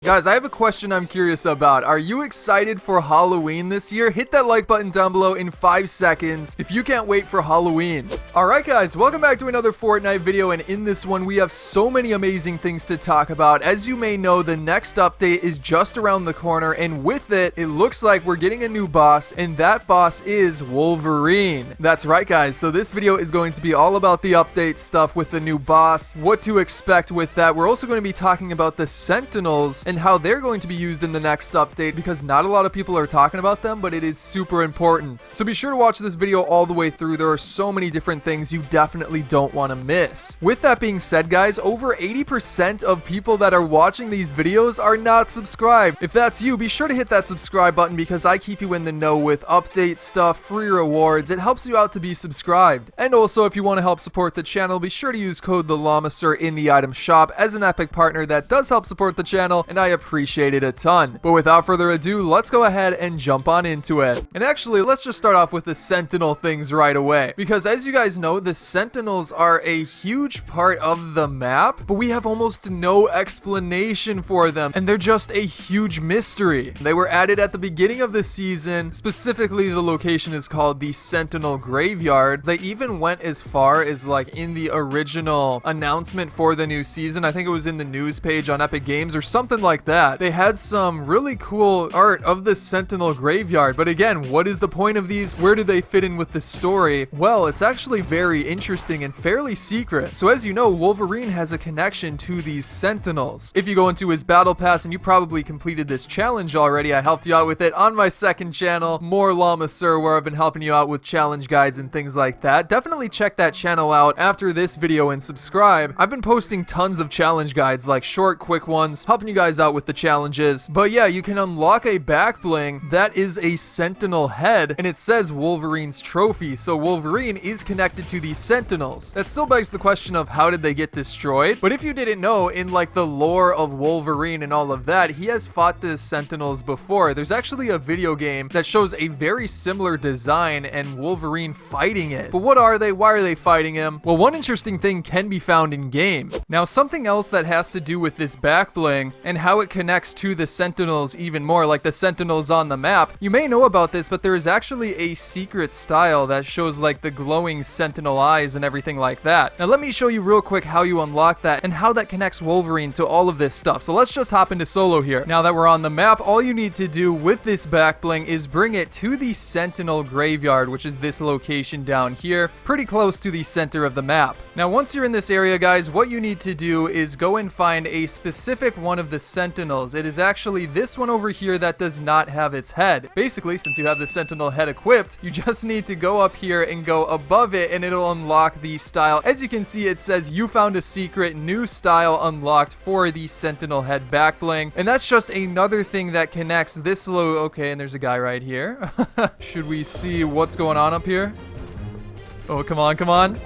Guys, I have a question I'm curious about. Are you excited for Halloween this year? Hit that like button down below in 5 seconds if you can't wait for Halloween. Alright guys, welcome back to another Fortnite video, and in this one we have so many amazing things to talk about. As you may know, the next update is just around the corner, and with it, it looks like we're getting a new boss, and that boss is Wolverine. That's right guys, so this video is going to be all about the update stuff with the new boss, what to expect with that. We're also going to be talking about the Sentinels and how they're going to be used in the next update, because not a lot of people are talking about them, but it is super important. So be sure to watch this video all the way through. There are so many different things you definitely don't want to miss. With that being said guys, over 80% of people that are watching these videos are not subscribed. If that's you, be sure to hit that subscribe button, because I keep you in the know with update stuff, free rewards. It helps you out to be subscribed. And also, if you want to help support the channel, be sure to use code TheLlamaSir in the item shop as an epic partner that does help support the channel, and I appreciate it a ton. But without further ado, let's go ahead and jump on into it. And actually, let's just start off with the Sentinel things right away, because as you guys know, the Sentinels are a huge part of the map, but we have almost no explanation for them, and they're just a huge mystery. They were added at the beginning of the season. Specifically, the location is called the Sentinel Graveyard. They even went as far as, like, in the original announcement for the new season, I think it was in the news page on Epic Games or something like that, they had some really cool art of the Sentinel Graveyard. But again, what is the point of these? Where do they fit in with the story? Well, it's actually very interesting and fairly secret. So as you know, Wolverine has a connection to these Sentinels. If you go into his battle pass, and you probably completed this challenge already, I helped you out with it on my second channel, More TheLlamaSir, where I've been helping you out with challenge guides and things like that. Definitely check that channel out after this video and subscribe. I've been posting tons of challenge guides, like short, quick ones, helping you guys out with the challenges. But yeah, you can unlock a back bling that is a Sentinel head, and it says Wolverine's trophy, so Wolverine is connected to these Sentinels. That still begs the question of how did they get destroyed? But if you didn't know, in like the lore of Wolverine and all of that, he has fought the Sentinels before. There's actually a video game that shows a very similar design and Wolverine fighting it. But what are they? Why are they fighting him? Well, one interesting thing can be found in game. Now, something else that has to do with this back bling and how it connects to the Sentinels even more, like the Sentinels on the map. You may know about this, but there is actually a secret style that shows like the glowing Sentinel eyes and everything like that. Now let me show you real quick how you unlock that and how that connects Wolverine to all of this stuff. So let's just hop into solo here. Now that we're on the map, all you need to do with this back bling is bring it to the Sentinel Graveyard, which is this location down here, pretty close to the center of the map. Now once you're in this area guys, what you need to do is go and find a specific one of the Sentinels. It is actually this one over here that does not have its head. Basically, since you have the Sentinel head equipped, you just need to go up here and go above it, and it'll unlock the style. As you can see, it says you found a secret new style unlocked for the Sentinel head back bling, and that's just another thing that connects this okay, and there's a guy right here. Should we see what's going on up here? Oh, come on, come on.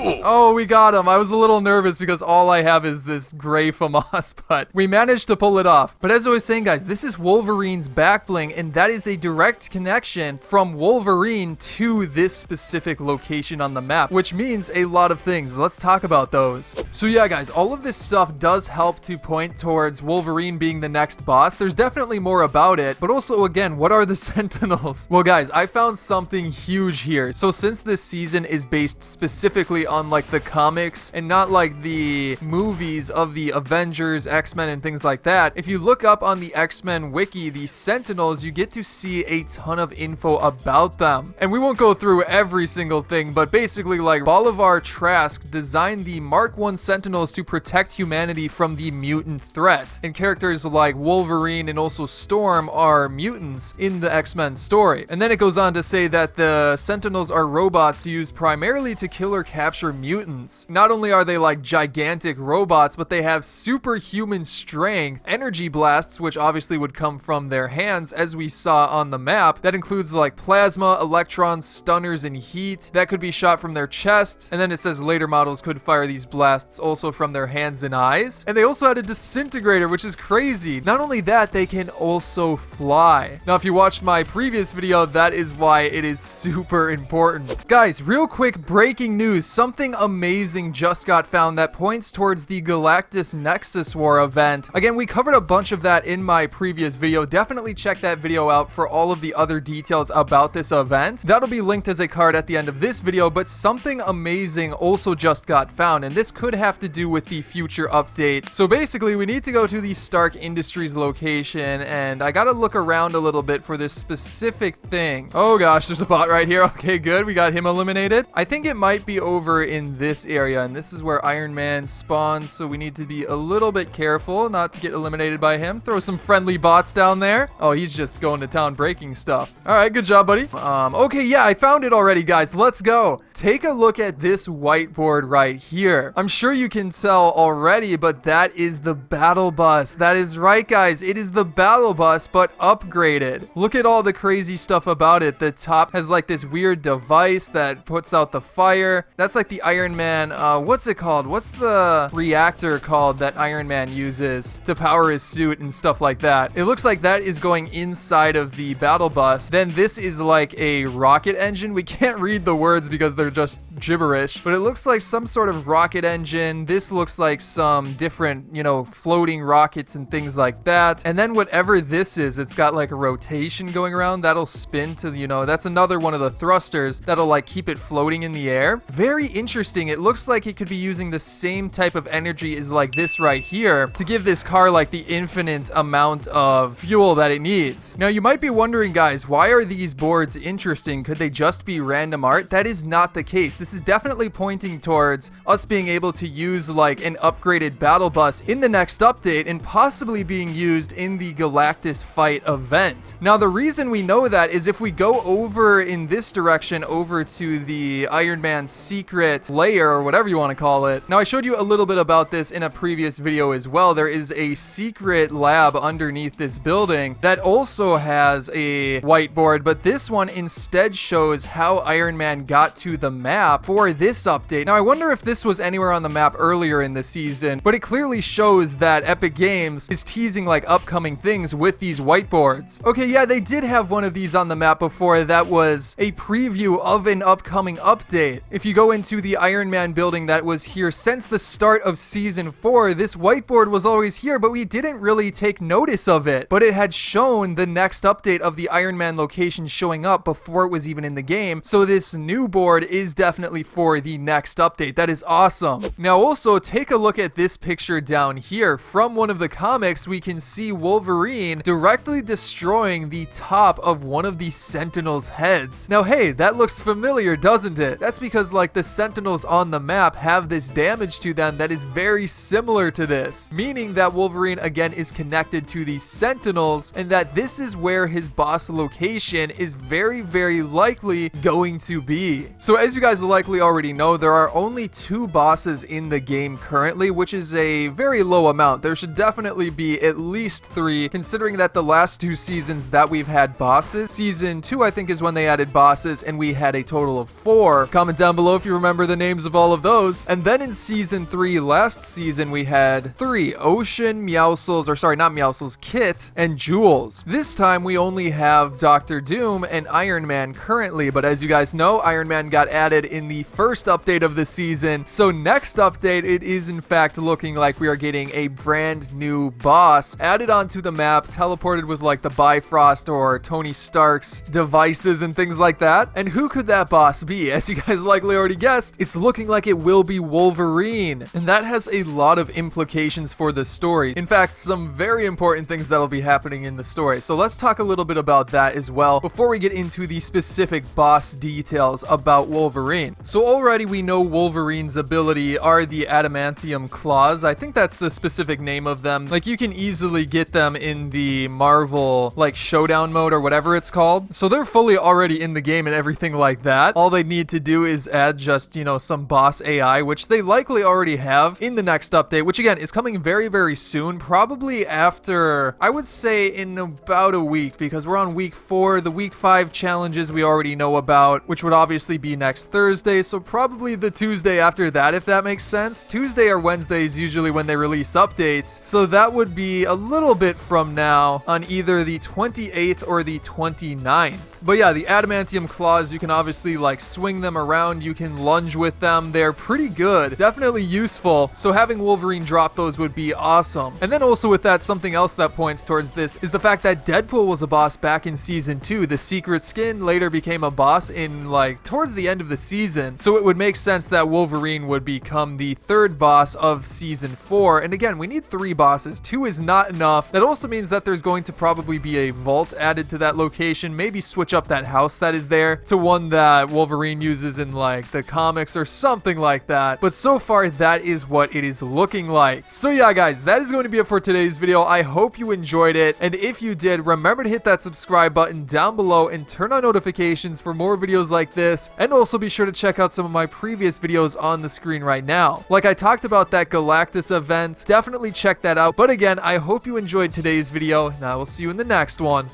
Oh, we got him. I was a little nervous because all I have is this gray FAMAS, but we managed to pull it off. But as I was saying, guys, this is Wolverine's back bling, and that is a direct connection from Wolverine to this specific location on the map, which means a lot of things. Let's talk about those. So yeah, guys, all of this stuff does help to point towards Wolverine being the next boss. There's definitely more about it, but also, again, what are the Sentinels? Well, guys, I found something huge here. So since this season is based specifically on like the comics and not like the movies of the Avengers, X-Men, and things like that, if you look up on the X-Men wiki, the Sentinels, you get to see a ton of info about them. And we won't go through every single thing, but basically, like, Bolivar Trask designed the Mark I Sentinels to protect humanity from the mutant threat. And characters like Wolverine and also Storm are mutants in the X-Men story. And then it goes on to say that the Sentinels are robots used primarily to kill or capture mutants. Not only are they like gigantic robots, but they have superhuman strength, energy blasts, which obviously would come from their hands, as we saw on the map. That includes like plasma, electrons, stunners, and heat that could be shot from their chest. And then it says later models could fire these blasts also from their hands and eyes. And they also had a disintegrator, which is crazy. Not only that, they can also fly. Now, if you watched my previous video, that is why it is super important. Guys, real quick breaking news. something amazing just got found that points towards the Galactus Nexus War event. Again, we covered a bunch of that in my previous video. Definitely check that video out for all of the other details about this event. That'll be linked as a card at the end of this video, but something amazing also just got found, and this could have to do with the future update. So basically, we need to go to the Stark Industries location, and I gotta look around a little bit for this specific thing. Oh gosh, there's a bot right here. Okay, good. We got him eliminated. I think it might be over in this area, and this is where Iron Man spawns, so we need to be a little bit careful not to get eliminated by him. Throw some friendly bots down there. Oh, he's just going to town breaking stuff. All right, good job, buddy. Okay, yeah, I found it already, guys. Let's go. Take a look at this whiteboard right here. I'm sure you can tell already, but that is the battle bus. That is right, guys. It is the battle bus, but upgraded. Look at all the crazy stuff about it. The top has like this weird device that puts out the fire. That's like the Iron Man, what's it called? What's the reactor called that Iron Man uses to power his suit and stuff like that? It looks like that is going inside of the battle bus. Then this is like a rocket engine. We can't read the words because they're just gibberish, but it looks like some sort of rocket engine. This looks like some different, you know, floating rockets and things like that. And then whatever this is, it's got like a rotation going around that'll spin to, you know, that's another one of the thrusters that'll like keep it floating in the air. Very interesting. It looks like it could be using the same type of energy as like this right here to give this car like the infinite amount of fuel that it needs. Now you might be wondering, guys, why are these boards interesting? Could they just be random art? That is not the case. This is definitely pointing towards us being able to use like an upgraded battle bus in the next update and possibly being used in the Galactus fight event. Now the reason we know that is if we go over in this direction over to the Iron Man secret layer or whatever you want to call it. Now I showed you a little bit about this in a previous video as well. There is a secret lab underneath this building that also has a whiteboard, but this one instead shows how Iron Man got to the map for this update. Now I wonder if this was anywhere on the map earlier in the season, but it clearly shows that Epic Games is teasing like upcoming things with these whiteboards. Okay, yeah, they did have one of these on the map before that was a preview of an upcoming update. If you go into the Iron Man building that was here since the start of season 4, this whiteboard was always here, but we didn't really take notice of it. But it had shown the next update of the Iron Man location showing up before it was even in the game. So this new board is definitely for the next update. That is awesome. Now also take a look at this picture down here. From one of the comics, we can see Wolverine directly destroying the top of one of the Sentinels' heads. Now hey, that looks familiar, doesn't it? That's because like the Sentinels on the map have this damage to them that is very similar to this, meaning that Wolverine again is connected to the Sentinels and that this is where his boss location is very likely going to be. So as you guys likely already know, there are only 2 bosses in the game currently, which is a very low amount. There should definitely be at least 3, considering that the last 2 seasons that we've had bosses. Season 2 I think is when they added bosses and we had a total of 4. Comment down below if you remember the names of all of those. And then in season 3 last season we had 3: Ocean, Meowscles, or sorry, not Meowscles, Kit, and Jules. This time we only have Dr. Doom and Iron Man currently, but as you guys know, Iron Man got added in the first update of the season. So next update, it is in fact looking like we are getting a brand new boss added onto the map, teleported with like the Bifrost or Tony Stark's devices and things like that. And who could that boss be? As you guys likely already guessed, it's looking like it will be Wolverine. And that has a lot of implications for the story. In fact, some very important things that'll be happening in the story. So let's talk a little bit about that as well before we get into the specific boss details about Wolverine. So already we know Wolverine's ability are the adamantium claws. I think that's the specific name of them. Like you can easily get them in the Marvel like showdown mode or whatever it's called. So they're fully already in the game and everything like that. All they need to do is add just, you know, some boss AI, which they likely already have in the next update, which again is coming very soon, probably after, I would say in about a week, because we're on week 4. The week 5 challenges we already know about, which would obviously be next Thursday, so probably the Tuesday after that, if that makes sense. Tuesday or Wednesday is usually when they release updates, so that would be a little bit from now on either the 28th or the 29th. But yeah, the adamantium claws, you can obviously like swing them around, you can lunge with them. They're pretty good, definitely useful. So having Wolverine drop those would be awesome. And then also with that, something else that points towards this is the fact that Deadpool was a boss back in season 2. The secret skin later became a boss in like towards the end of the season. So it would make sense that Wolverine would become the third boss of season 4. And again, we need 3 bosses. 2 is not enough. That also means that there's going to probably be a vault added to that location. Maybe switch up that house that is there to one that Wolverine uses in like the comics or something like that. But so far, that is what it is looking like. So yeah, guys, that is going to be it for today's video. I hope you enjoyed it. And if you did, remember to hit that subscribe button down below and turn on notifications for more videos like this. And also be sure to check out some of my previous videos on the screen right now. Like I talked about that Galactus event, definitely check that out. But again, I hope you enjoyed today's video, and I will see you in the next one.